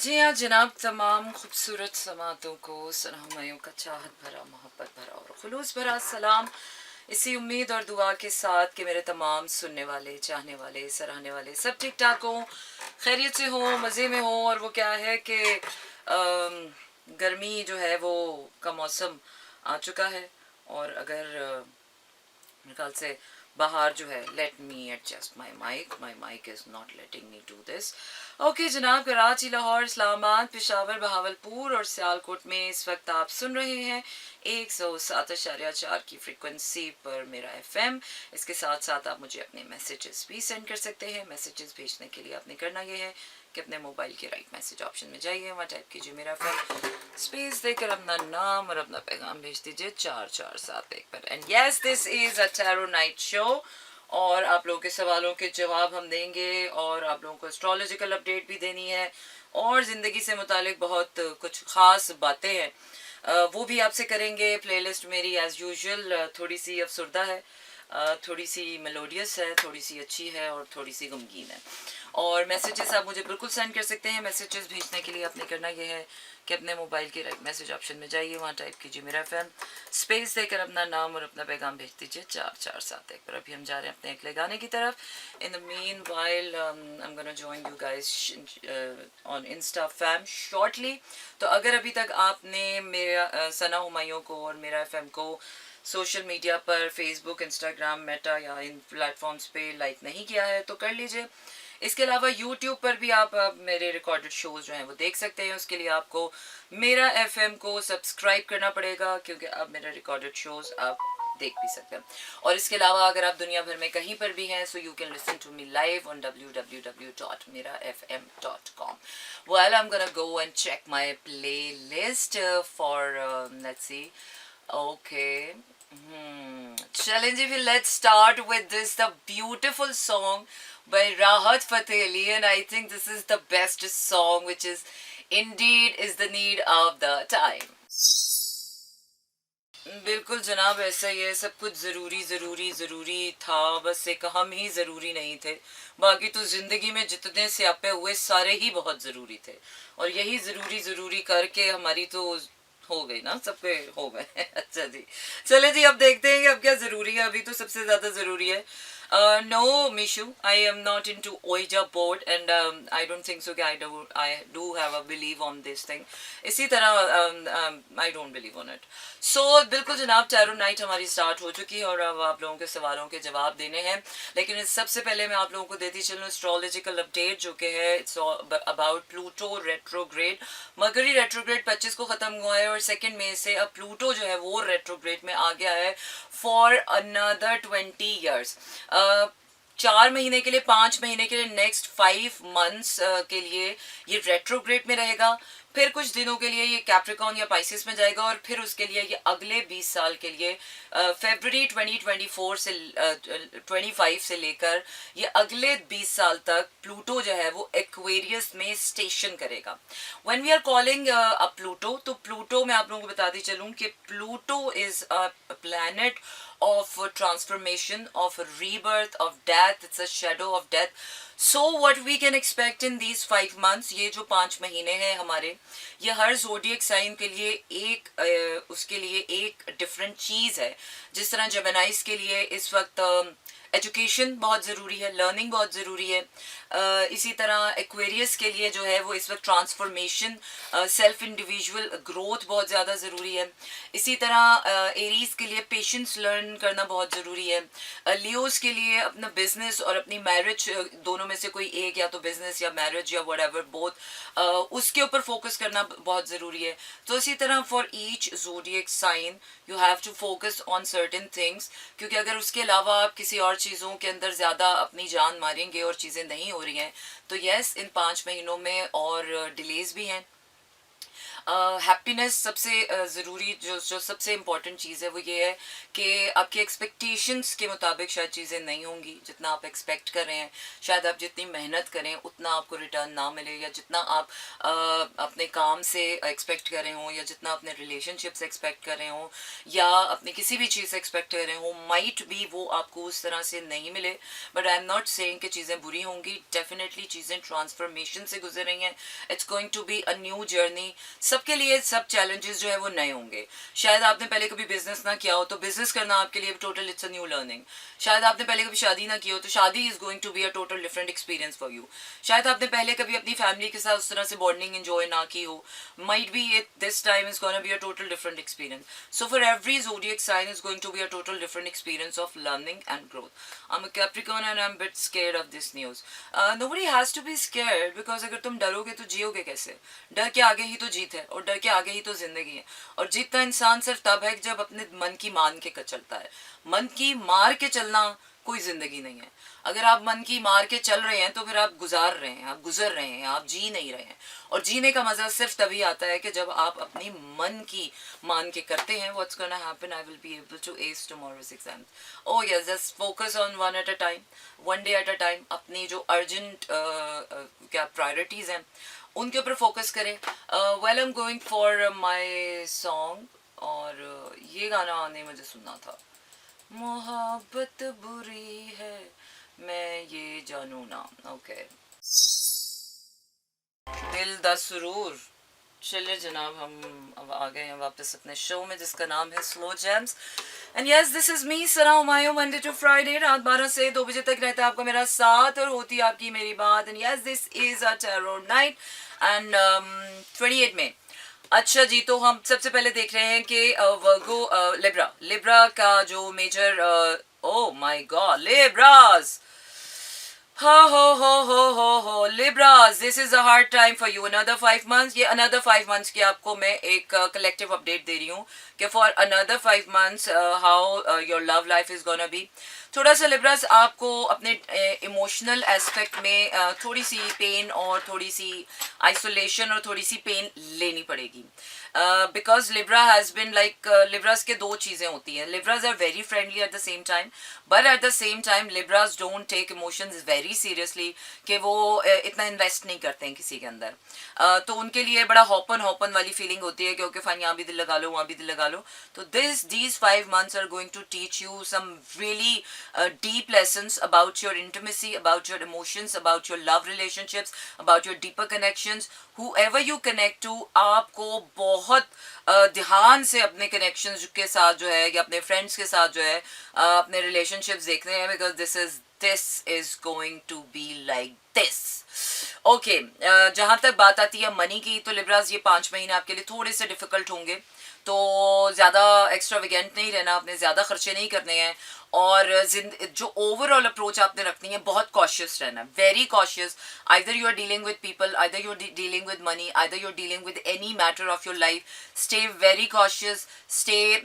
जी हाँ जनाब, तमाम खूबसूरत समातों को सलामयों का चाहत भरा, मोहब्बत भरा और खुलूस भरा सलाम। इसी उम्मीद और दुआ के साथ कि मेरे तमाम सुनने वाले, चाहने वाले, सराहने वाले सब ठीक ठाक हों, खैरियत से हों, मज़े में हों। और वो क्या है कि गर्मी जो है वो का मौसम आ चुका है। और अगर मेरे ख्याल से बाहर जो है, let me adjust my mic is not letting me do this. Okay जनाब, कराची, लाहौर, इस्लामाबाद, पेशावर, बहावलपुर और सियालकोट में इस वक्त आप सुन रहे हैं 107.4 की फ्रीक्वेंसी पर मेरा एफएम। इसके साथ साथ आप मुझे अपने मैसेजेस भी सेंड कर सकते हैं। मैसेजेस भेजने के लिए आपने करना ये है कि अपने मोबाइल के राइट मैसेज ऑप्शन में जाइए, वहाँ टाइप कीजिए मेरा एफएम, स्पेस देकर अपना नाम और अपना पैगाम भेज दीजिए 4471 पर। And yes, this is a tarot night show और आप लोगों के सवालों के जवाब हम देंगे और आप लोगों को एस्ट्रोलॉजिकल अपडेट भी देनी है और ज़िंदगी से मुतालिक बहुत कुछ ख़ास बातें हैं, वो भी आपसे करेंगे। प्लेलिस्ट मेरी एज़ यूजुअल थोड़ी सी अफसरदा है, थोड़ी सी मेलोडियस है, थोड़ी सी अच्छी है और थोड़ी सी गमगीन है। और मैसेजेस आप मुझे बिल्कुल सेंड कर सकते हैं। मैसेजेस भेजने के लिए आपने करना यह है कि अपने मोबाइल के राइट मैसेज ऑप्शन में जाइए, वहाँ टाइप कीजिए मेरा एफएम, स्पेस देकर अपना नाम और अपना पैगाम भेज दीजिए 4471 पर। अभी हम जा रहे हैं अपने अगले गाने की तरफ। In the mean while I am gonna join you guys on Insta fam shortly. तो अगर अभी तक आपने मेरा सना हुमायूं को और मेरा एफएम को सोशल मीडिया पर फेसबुक, इंस्टाग्राम, मेटा या इन प्लेटफॉर्म्स पे लाइक नहीं किया है तो कर लीजिए। इसके अलावा यूट्यूब पर भी आप मेरे रिकॉर्डेड शोज जो हैं वो देख सकते हैं। उसके लिए आपको मेरा एफएम को सब्सक्राइब करना पड़ेगा, क्योंकि अब मेरे रिकॉर्डेड शोज आप देख भी सकते हैं। और इसके अलावा अगर आप दुनिया भर में कहीं पर भी हैं, so you can listen to me live on www.mirafm.com. Well, I'm gonna go and check my playlist for let's see. Okay. Challenge, let's start with this, the beautiful song by Rahat Fateh Ali, and I think this is the best song, which is Indeed is the Need of the Time. बिल्कुल जनाब, ऐसा ही है। सब कुछ ज़रूरी था, बस एक हम ही ज़रूरी नहीं थे। बाकी तो ज़िंदगी में जितने स्यापे हुए सारे ही बहुत ज़रूरी थे, और यही ज़रूरी करके हमारी तो हो गई ना, सब पे हो गए। अच्छा जी, चले जी, अब देखते हैं कि अब क्या ज़रूरी है। अभी तो सबसे ज़्यादा ज़रूरी है no, Mishu, I am not into Ouija board, and I don't think so. I do have a belief on this thing. इसी तरह I don't believe on it. So बिल्कुल जनाब, टैरो नाइट हमारी स्टार्ट हो चुकी है और अब आप लोगों के सवालों के जवाब देने हैं। लेकिन सबसे पहले मैं आप लोगों को देती चलूँ एस्ट्रोलॉजिकल अपडेट, जो कि है it's about Pluto retrograde. Mercury retrograde 25 को ख़त्म हुआ है और 2 मई से अब प्लूटो जो है वो रेट्रोग्रेड में आ गया है फॉर अनदर 20 ईयर्स। 4 महीने के लिए, 5 महीने के लिए, नेक्स्ट 5 मंथ्स के लिए ये रेट्रोग्रेड में रहेगा। फिर कुछ दिनों के लिए ये कैप्रिकॉन या पाइसिस में जाएगा और फिर उसके लिए ये अगले 20 साल के लिए फरवरी 2024 से 25 से लेकर ये अगले 20 साल तक प्लूटो जो है वो एक्वेरियस में स्टेशन करेगा। When we are calling a Pluto, तो प्लूटो मैं आप लोगों को बताती चलूँ कि Pluto is a planet of transformation, of rebirth, of death. It's a shadow of death. So what we can expect in these 5 months, ये जो 5 महीने हैं हमारे, ये हर जोडियक साइन के लिए उसके लिए एक डिफरेंट चीज़ है। जिस तरह जेमिनाइज के लिए इस वक्त एजुकेशन बहुत ज़रूरी है, लर्निंग बहुत ज़रूरी है। इसी तरह एक्वेरियस के लिए जो है वो इस वक्त ट्रांसफॉर्मेशन, सेल्फ इंडिविजुअल ग्रोथ बहुत ज़्यादा ज़रूरी है। इसी तरह एरीज के लिए पेशेंस लर्न करना बहुत ज़रूरी है। लियोस के लिए अपना बिजनेस और अपनी मैरिज, दोनों में से कोई एक, या तो बिजनेस या मैरिज या व्हाटएवर बोथ, उसके ऊपर फोकस करना बहुत ज़रूरी है। तो इसी तरह for each zodiac sign you have to focus on certain things, क्योंकि अगर उसके अलावा आप किसी और चीज़ों के अंदर ज़्यादा अपनी जान मारेंगे और चीज़ें नहीं हो रही हैं, तो यस, इन 5 महीनों में और डिलेज भी हैं। हैप्पीनेस सबसे ज़रूरी जो सबसे इम्पोर्टेंट चीज़ है वो ये है कि आपके एक्सपेक्टेशंस के मुताबिक शायद चीज़ें नहीं होंगी जितना आप एक्सपेक्ट कर रहे हैं। शायद आप जितनी मेहनत करें उतना आपको रिटर्न ना मिले, या जितना आप अपने काम से एक्सपेक्ट कर रहे हों, या जितना अपने रिलेशनशिप से एक्सपेक्ट कर रहे हों, या अपने किसी भी चीज़ से एक्सपेक्ट कर रहे हों, माइट भी वो आपको उस तरह से नहीं मिले। But I am not saying कि चीज़ें बुरी होंगी, डेफिनेटली चीज़ें ट्रांसफॉर्मेशन से गुजर रही हैं। It's going to be a new journey. सबके लिए सब चैलेंजेस जो है वो नए होंगे। शायद आपने पहले कभी बिजनेस ना किया हो तो बिजनेस करना आपके लिए total it's a new learning. शायद आपने पहले कभी शादी ना की हो तो शादी is going to be a total different experience for you. शायद आपने पहले कभी अपनी फैमिली के साथ उस तरह से बॉन्डिंग एंजॉय ना की हो, might be it this time is gonna be a total different experience. So for every zodiac sign is going to be a total different experience of learning and growth. I'm a Capricorn and I'm a bit scared of this news. Nobody has to be scared because अगर तुम डरोगे तो जियोगे कैसे? डर के आगे ही तो जीत है, और डर के आगे ही तो जिंदगी है। और जीतता इंसान सिर्फ तब है जब अपने मन की मान के चलता है। मन की मार के चलना कोई जिंदगी नहीं है। अगर आप मन की मार के चल रहे हैं तो फिर आप गुजार रहे हैं, आप गुजर रहे हैं, आप जी नहीं रहे हैं। और जीने का मजा सिर्फ तभी आता है कि जब आप अपनी मन की मान के करते हैं। What's gonna happen, I will be able to ace tomorrow's exam. Oh yes, just focus on one at a time, one day at a time. अपनी जो अर्जेंट क्या प्रायोरिटीज हैं उनके ऊपर फोकस करें। Well I am going for my song, और ये गाना आने मुझे सुनना था। मोहब्बत बुरी है मैं ये जानू ना। ओके, दिल दा सुरूर। चलिए जनाब, हम अब आ गए हैं वापस अपने शो में जिसका नाम है Slow Jams. And yes, this is me Sana Humayun, Monday to Friday रात 12 से 2 बजे तक रहता है आपका मेरा साथ और होती है आपकी मेरी बात। And yes, this is a tarot night and 28 में। अच्छा जी, तो हम सबसे पहले देख रहे हैं कि वर्गो लिब्रा का जो major, oh my god, Libras, हो Libras, this is a hard time for you. Another 5 months, ये अनदर 5 months की आपको मैं एक कलेक्टिव अपडेट दे रही हूँ कि for another 5 months how your love life is gonna be. थोड़ा सा लिब्रास आपको अपने इमोशनल एस्पेक्ट में थोड़ी सी पेन और थोड़ी सी आइसोलेशन और थोड़ी सी पेन लेनी पड़ेगी। Because Libra has been like, Libras के दो चीज़ें होती हैं। Libras are very friendly at the same time, but at the same time Libras don't take emotions very seriously, कि वो इतना इन्वेस्ट नहीं करते हैं किसी के अंदर। तो उनके लिए बड़ा हॉपन वाली फीलिंग होती है कि ओके फाइन, यहाँ भी दिल लगा लो, वहाँ भी दिल लगा लो। तो these 5 months are going to teach you some really deep lessons about your intimacy, about your emotions, about your love relationships, about your deeper connections. Whoever you connect to, आपको बहुत ध्यान से अपने connections के साथ जो है, या अपने friends के साथ जो है, अपने relationships देखने हैं, because this is going to be like this. Okay, जहाँ तक बात आती है मनी की, तो लिब्रास ये 5 महीने आपके लिए थोड़े से डिफिकल्ट होंगे। तो ज़्यादा एक्स्ट्रावेगेंट नहीं रहना, आपने ज़्यादा खर्चे नहीं करने हैं, और जो ओवरऑल अप्रोच आपने रखनी है, बहुत कॉशियस रहना, very cautious. Either you are dealing with people, either you are dealing with money, either you are dealing with any matter of your life, stay very cautious. Stay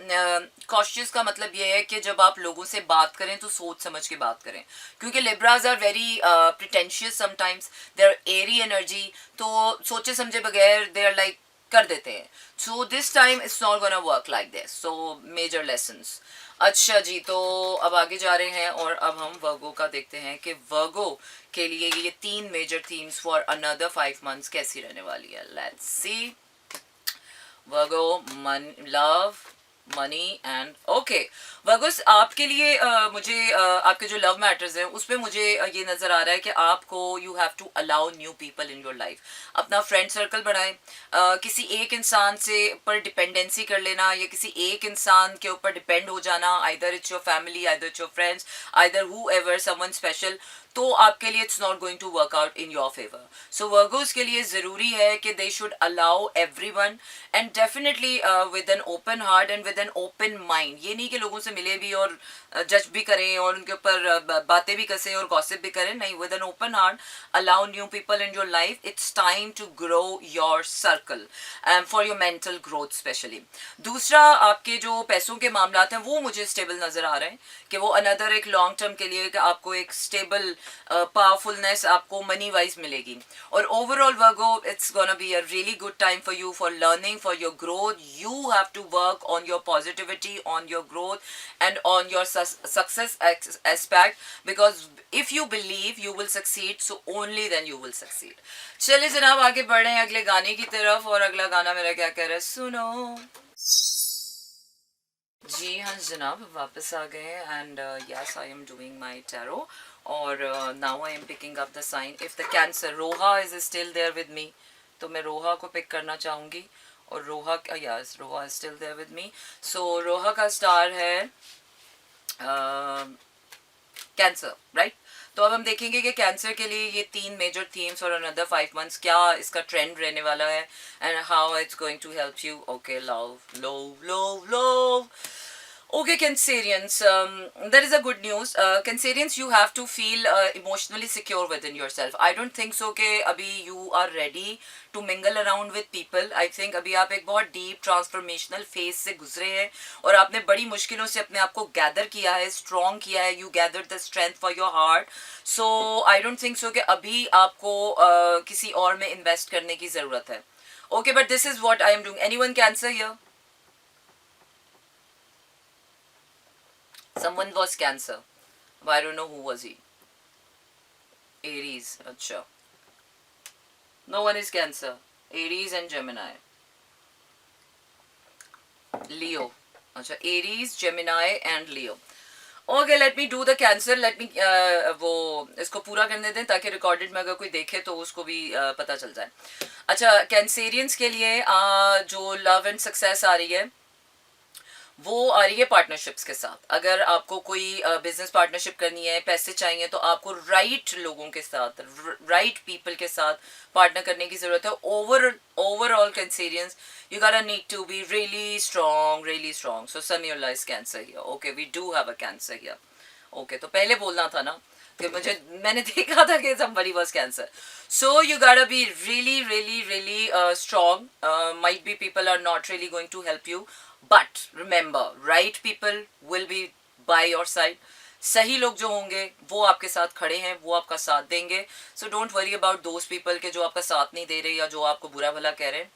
cautious का मतलब ये है कि जब आप लोगों से बात करें तो सोच समझ के बात करें, क्योंकि Libras are very pretentious sometimes, they are airy energy, तो सोचे समझे बगैर दे आर लाइक कर देते हैं। So this time it's not gonna work like this, so major lessons. अच्छा जी, तो अब आगे जा रहे हैं और अब हम वर्गो का देखते हैं कि वर्गो के लिए ये 3 major themes for another 5 months कैसी रहने वाली है। Let's see. Virgo, love, money and okay. Virgos, आपके लिए मुझे आपके जो लव मैटर्स हैं उस पर मुझे ये नज़र आ रहा है कि आपको you have to allow new people in your life. अपना फ्रेंड सर्कल बढ़ाएं। किसी एक इंसान से पर डिपेंडेंसी कर लेना, या किसी एक इंसान के ऊपर डिपेंड हो जाना, either it's your family, either it's your friends, either whoever someone special, तो आपके लिए it's not going to work out in your favour. So Virgos के लिए ज़रूरी है कि they should allow everyone, and definitely with an open heart and with an open mind. ये नहीं कि लोगों से मिले भी और जज भी करें और उनके ऊपर बातें भी कसें और गॉसिप भी करें, नहीं। With an open heart allow new people in your life. It's time to grow your circle for your mental growth specially. दूसरा, आपके जो पैसों के मामला हैं वो मुझे स्टेबल नज़र आ रहे हैं, कि वो अनदर एक लॉन्ग टर्म के लिए कि आपको एक स्टेबल पावरफुलनेस आपको मनी वाइज मिलेगी. और overall Virgo, it's gonna be a really good time for you, for learning, for your growth. You have to work on your positivity, on your growth and on your success aspect, because if you believe you will succeed, so only then you will succeed. चलिए जनाब आगे बढ़ रहे हैं अगले गाने की तरफ. और अगला गाना मेरा क्या कह रहा है, सुनो. जी हाँ जनाब, वापस आ गए. And yes, I am doing my tarot. और now I am picking up the sign. If the cancer रोहा is still there with me, तो मैं रोहा को पिक करना चाहूँगी. और रोहा, यस, रोहा is still there with me. So रोहा का स्टार है कैंसर, राइट. तो अब हम देखेंगे कि कैंसर के लिए ये 3 मेजर थीम्स और अनदर 5 मंथ्स क्या इसका ट्रेंड रहने वाला है, and how it's going to help you. Okay, love love love love. Okay, Cancerians, that is a good news. Cancerians, you have to feel emotionally secure within yourself. I don't think so कि अभी you are ready to mingle around with people. I think अभी आप एक बहुत deep transformational phase से गुजरे हैं और आपने बड़ी मुश्किलों से अपने आप को gather किया है, strong किया है. You gathered the strength for your heart. So I don't think so कि अभी आपको किसी और में invest करने की ज़रूरत है. Okay, but this is what I am doing. Anyone Cancer here? Someone was Cancer, but I don't know who was he. Aries, अच्छा. No one is Cancer. Aries and Gemini. Leo, अच्छा. Aries, Gemini and Leo. Okay, let me do the Cancer. Let me वो इसको पूरा करने दें ताकि recorded में अगर कोई देखे तो उसको भी पता चल जाए. अच्छा, कैंसेरियंस के लिए जो लव एंड सक्सेस आ रही है वो आ रही है पार्टनरशिप्स के साथ. अगर आपको कोई बिजनेस पार्टनरशिप करनी है, पैसे चाहिए, तो आपको राइट लोगों के साथ, राइट पीपल के साथ पार्टनर करने की ज़रूरत है. Overall Cancerians, you gotta need to be really strong, really strong. So Samyula is Cancer here. Okay, we do have a Cancer here. Okay, तो पहले बोलना था ना कि मैंने देखा था कि somebody was Cancer. So you gotta be really really really strong. Might be people are not really going to help you, but remember, right people will be by your side. सही लोग जो होंगे वो आपके साथ खड़े हैं, वो आपका साथ देंगे. So don't worry about those people के जो आपका साथ नहीं दे रहे या जो आपको बुरा भला कह रहे हैं.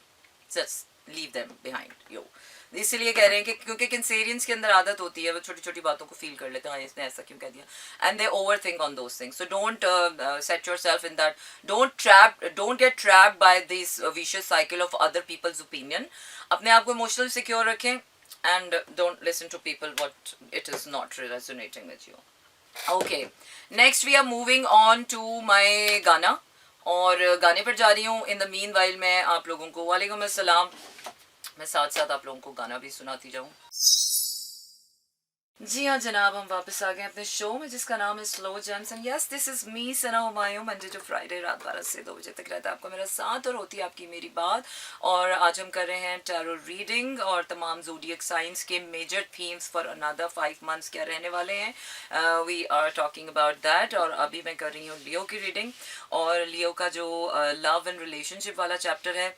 Just leave them behind you. इसलिए कह रहे हैं कि क्योंकि कैंसेरियंस के अंदर आदत होती है वो छोटी छोटी बातों को फील कर लेते हैं, हाँ इसने ऐसा क्यों कह दिया, and they over think on those things. So don't set your self in that. Don't get trapped by this vicious cycle of other peoples opinion. अपने आप को इमोशनल सिक्योर रखें and don't listen to people what it is not resonating with you. Okay, next we are moving on to my गाना. और गाने पर जा रही हूँ. इन द मीन वाइल मैं आप लोगों को वालेकुम अस्सलाम, मैं साथ साथ आप लोगों को गाना भी सुनाती जाऊँ. जी हाँ जनाब, हम वापस आ गए अपने शो में जिसका नाम है Slow Jams. And yes, this is me Sana Humayun. Monday to Friday रात 12 से 2 बजे तक रहता है आपका मेरा साथ और होती है आपकी मेरी बात. और आज हम कर रहे हैं टैरो रीडिंग और तमाम ज़ोडिएक साइंस के major themes for another 5 months क्या रहने वाले हैं. We are talking about that. और अभी मैं कर रही हूँ लियो की रीडिंग. और लियो का जो लव एंड रिलेशनशिप वाला चैप्टर है,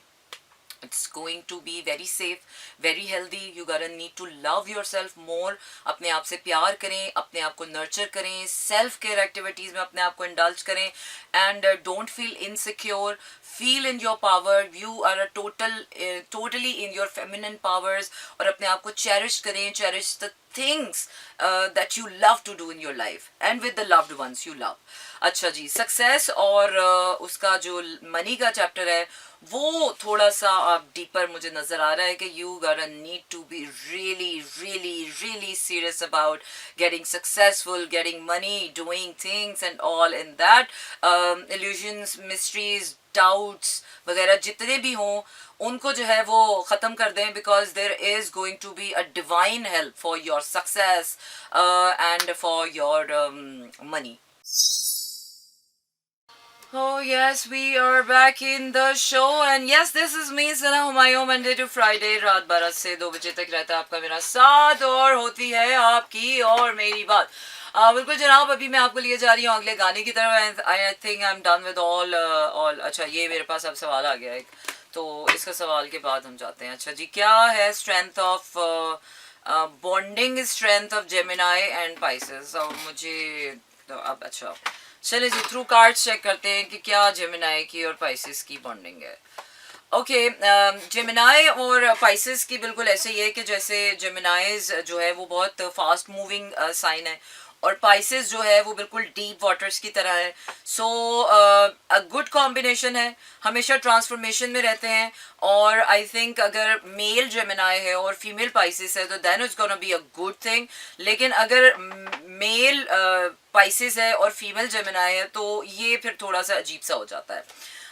it's going to be very safe, very healthy. You gotta need to love yourself more. अपने आप से प्यार करें, अपने आप को नर्चर करें, सेल्फ केयर एक्टिविटीज़ में अपने आप को इंडल्ज करें. And don't feel insecure, feel in your power. You are a totally in your feminine powers. और अपने आप को चेरिश करें, cherish the things that you love to do in your life and with the loved ones you love. अच्छा जी, success और उसका जो मनी का चैप्टर है वो थोड़ा सा आप डीपर मुझे नज़र आ रहा है कि you gotta need to be really really really serious about getting successful, getting money, doing things and all in that. Illusions, mysteries, doubts वगैरह जितने भी हों उनको जो है वो ख़त्म कर दें, because there is going to be a divine help for your success and for your money. Oh yes, we are back in the show and yes, this is me Sana Humayun. Monday to Friday रात 12 से 2 बजे तक रहता है आपका मेरा साथ और होती है आपकी और मेरी बात. बिल्कुल जनाब, अभी मैं आपको लिए जा रही हूँ अगले गाने की तरफ. I think I am done with all. अच्छा, ये मेरे पास अब सवाल आ गया एक, तो इसका सवाल के बाद हम जाते हैं. अच्छा जी, क्या है strength of bonding strength of Gemini and Pisces. और मुझे अब अच्छा, चलिए जी, थ्रू कार्ड्स चेक करते हैं कि क्या जेमिनाई की और पाइसेस की बॉन्डिंग है. ओके, जेमिनाई और पाइसेस की बिल्कुल ऐसे ही है कि जैसे जेमिनाइज जो है वो बहुत फास्ट मूविंग साइन है और पाइसेस जो है वो बिल्कुल डीप वाटर्स की तरह है. सो अ गुड कॉम्बिनेशन है, हमेशा ट्रांसफॉर्मेशन में रहते हैं. और आई थिंक अगर मेल जेमिनाई है और फीमेल पाइसेस है तो then it's gonna be a good thing. लेकिन अगर मेल पाइसेस है और फीमेल जेमिनाई है तो ये फिर थोड़ा सा अजीब सा हो जाता है.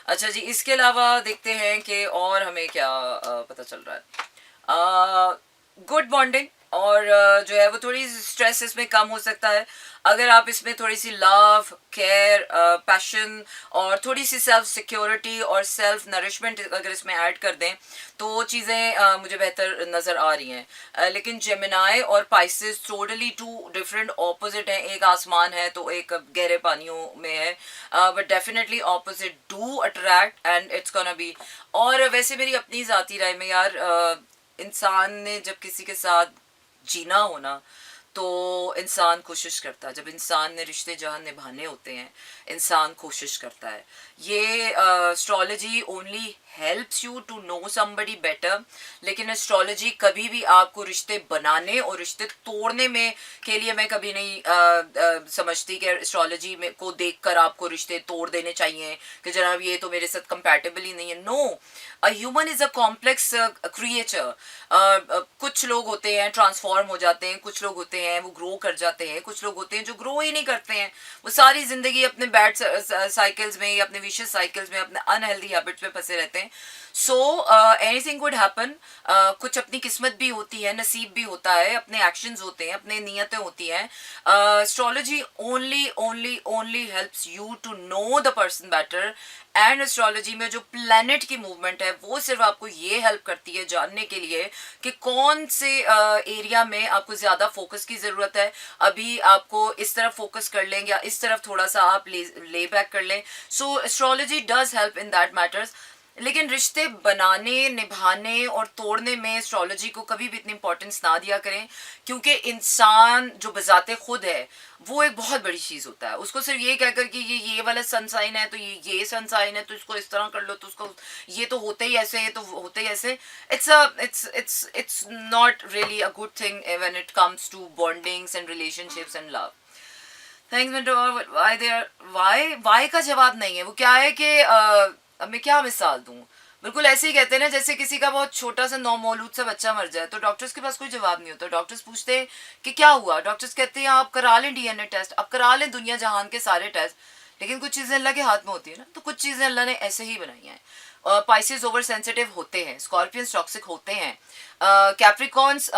अच्छा जी, इसके अलावा देखते हैं कि और हमें क्या पता चल रहा है. गुड बॉन्डिंग और जो है वो थोड़ी स्ट्रेस इसमें कम हो सकता है अगर आप इसमें थोड़ी सी लव, केयर, पैशन और थोड़ी सी सेल्फ सिक्योरिटी और सेल्फ नरिशमेंट अगर इसमें ऐड कर दें तो वो चीज़ें मुझे बेहतर नज़र आ रही हैं. लेकिन जेमिनाई और Pisces totally two different opposite हैं. एक आसमान है तो एक गहरे पानियों में है, but definitely opposite do attract and it's gonna B. और वैसे मेरी अपनी ज़ाती राय में यार, इंसान ने जब किसी के साथ जीना हो ना तो इंसान कोशिश करता है. जब इंसान ने रिश्ते जहाँ निभाने होते हैं इंसान कोशिश करता है. ये astrology only helps you to know somebody better, लेकिन एस्ट्रोलॉजी कभी भी आपको रिश्ते बनाने और रिश्ते तोड़ने में के लिए मैं कभी नहीं समझती कि एस्ट्रोलॉजी में को देखकर आपको रिश्ते तोड़ देने चाहिए कि जनाब ये तो मेरे साथ कंपैटिबल ही नहीं है. No, a human is a complex creature. कुछ लोग होते हैं ट्रांसफॉर्म हो जाते हैं, कुछ लोग होते हैं वो ग्रो कर जाते हैं, कुछ लोग होते हैं जो ग्रो ही नहीं करते हैं. वो सारी ज़िंदगी अपने बैड साइकिल्स में या अपने विशियस साइकिल्स में, अपने अनहेल्दी हैबिट्स में फंसे रहते हैं. So anything could happen. कुछ अपनी किस्मत भी होती है, नसीब भी होता है, अपने एक्शंस होते हैं, अपने नियतें होती हैं. Astrology only only only helps you to know the person better. And astrology में जो प्लैनेट की मूवमेंट है वो सिर्फ आपको ये हेल्प करती है जानने के लिए कि कौन से एरिया में आपको ज़्यादा फोकस की ज़रूरत है. अभी आपको इस तरफ फोकस कर लें या इस तरफ थोड़ा सा आप ले बैक कर लें. So astrology does help in that matters. लेकिन रिश्ते बनाने, निभाने और तोड़ने में एस्ट्रोलॉजी को कभी भी इतनी इंपॉर्टेंस ना दिया करें, क्योंकि इंसान जो बजाते खुद है वो एक बहुत बड़ी चीज़ होता है. उसको सिर्फ ये कहकर कि ये वाला सन साइन है तो ये सन साइन है तो इसको इस तरह कर लो, तो उसको ये तो होते ही ऐसे, ये तो होते ही ऐसे. It's not really a good thing when it comes to bondings and relationships and love. Thanks. Why का जवाब नहीं है. वो क्या है कि अब मैं क्या मिसाल दूँ. बिल्कुल ऐसे ही कहते हैं ना, जैसे किसी का बहुत छोटा सा नौमौलूद सा बच्चा मर जाए तो डॉक्टर्स के पास कोई जवाब नहीं होता. डॉक्टर्स पूछते हैं कि क्या हुआ. डॉक्टर्स कहते हैं आप करा लें डीएनए टेस्ट, आप करा लें दुनिया जहान के सारे टेस्ट. लेकिन कुछ चीज़ें अल्लाह के हाथ में होती है ना, तो कुछ चीज़ें अल्लाह ने ऐसे ही बनाई हैं. पाइसेस ओवर सेंसिटिव होते हैं, स्कॉर्पियंस टॉक्सिक होते हैं, कैप्रिकॉन्स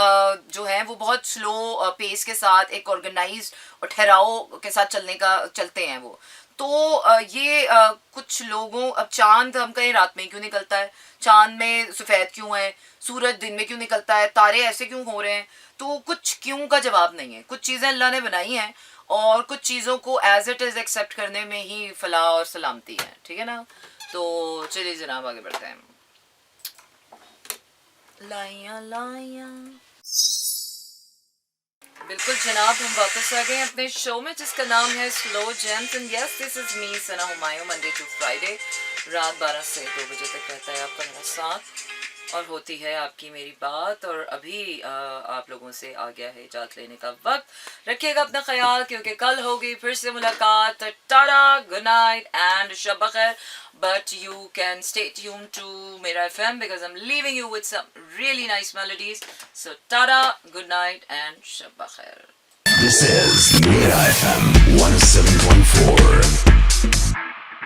जो हैं वो बहुत स्लो पेस के साथ एक ऑर्गेनाइज्ड और ठहराव के साथ चलते हैं वो. तो ये कुछ लोगों, अब चांद हम कहीं रात में क्यों निकलता है, चांद में सफ़ेद क्यों है, सूरज दिन में क्यों निकलता है, तारे ऐसे क्यों हो रहे हैं, तो कुछ क्यों का जवाब नहीं है. कुछ चीज़ें अल्लाह ने बनाई हैं और कुछ चीज़ों को एज इट इज़ एक्सेप्ट करने में ही फलाह और सलामती है. ठीक है ना. तो चलिए जनाब आगे बढ़ते हैं. लाइया लाइया. बिल्कुल जनाब, हम वापस आ गए अपने शो में जिसका नाम है Slow Jams. And yes, this is me Sana Humayun. Monday to Friday रात 12 से 2 बजे तक रहता है आपका मेरा साथ और होती है आपकी मेरी बात. और अभी आप लोगों से आ गया है इजाज़त लेने का वक्त. रखिएगा अपना ख्याल क्योंकि कल होगी फिर से मुलाकात. टाटा, गुड नाइट एंड शब बखैर. But you can stay tuned to Mera FM because I'm leaving you with some really nice melodies. So tada, good night and shab bakhair. This is Mera FM 107.4.